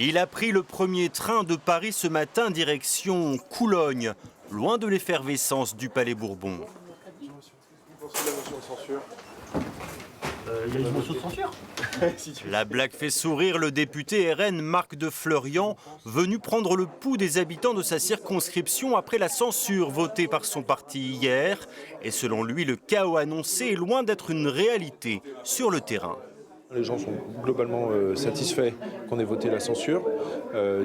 Il a pris le premier train de Paris ce matin direction Coulogne, loin de l'effervescence du Palais Bourbon. Il y a une motion de censure. La blague fait sourire le député RN Marc de Fleurian, venu prendre le pouls des habitants de sa circonscription après la censure votée par son parti hier. Et selon lui, le chaos annoncé est loin d'être une réalité sur le terrain. Les gens sont globalement satisfaits qu'on ait voté la censure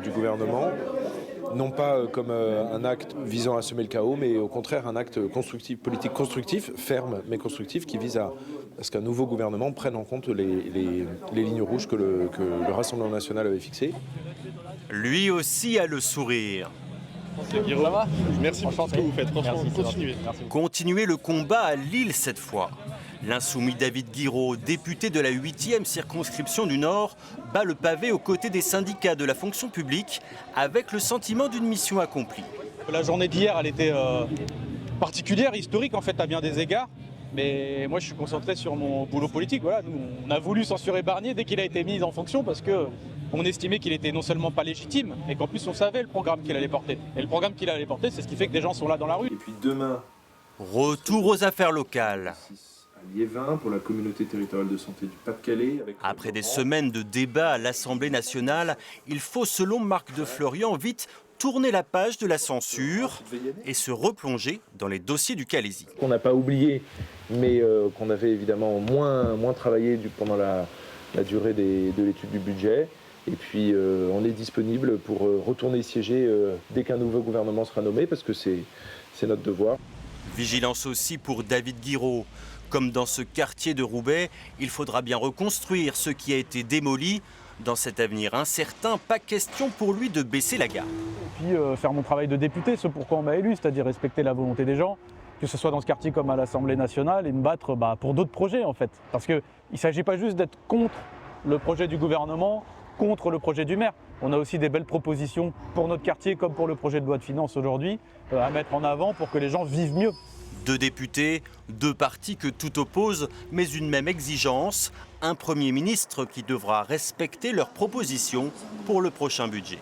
du gouvernement. Non pas comme un acte visant à semer le chaos, mais au contraire un acte constructif, politique constructif, ferme mais constructif, qui vise à ce qu'un nouveau gouvernement prenne en compte les lignes rouges que le Rassemblement national avait fixées. Lui aussi a le sourire. Merci pour ce que vous faites. Franchement, continuez. Continuer le combat à Lille cette fois. L'insoumis David Guiraud, député de la 8e circonscription du Nord, bat le pavé aux côtés des syndicats de la fonction publique avec le sentiment d'une mission accomplie. La journée d'hier, elle était particulière, historique en fait à bien des égards. Mais moi je suis concentré sur mon boulot politique. Voilà. Nous, on a voulu censurer Barnier dès qu'il a été mis en fonction parce qu'on estimait qu'il était non seulement pas légitime, mais qu'en plus on savait le programme qu'il allait porter. Et le programme qu'il allait porter, c'est ce qui fait que des gens sont là dans la rue. Et puis demain, retour aux affaires locales. à Liévin pour la communauté territoriale de santé du Pas-de-Calais. Après des semaines de débats à l'Assemblée nationale, il faut, selon Marc de Fleurian, vite tourner la page de la censure et se replonger dans les dossiers du Calaisis. Qu'on n'a pas oublié, mais qu'on avait évidemment moins travaillé pendant la durée de l'étude du budget. Et puis on est disponible pour retourner siéger dès qu'un nouveau gouvernement sera nommé, parce que c'est notre devoir. Vigilance aussi pour David Guiraud. Comme dans ce quartier de Roubaix, il faudra bien reconstruire ce qui a été démoli. Dans cet avenir incertain, pas question pour lui de baisser la garde. Et puis faire mon travail de député, ce pourquoi on m'a élu, c'est-à-dire respecter la volonté des gens, que ce soit dans ce quartier comme à l'Assemblée nationale, et me battre pour d'autres projets en fait. Parce qu'il ne s'agit pas juste d'être contre le projet du gouvernement, contre le projet du maire. On a aussi des belles propositions pour notre quartier comme pour le projet de loi de finances aujourd'hui à mettre en avant pour que les gens vivent mieux. 2 députés, 2 partis que tout oppose, mais une même exigence, un Premier ministre qui devra respecter leurs propositions pour le prochain budget.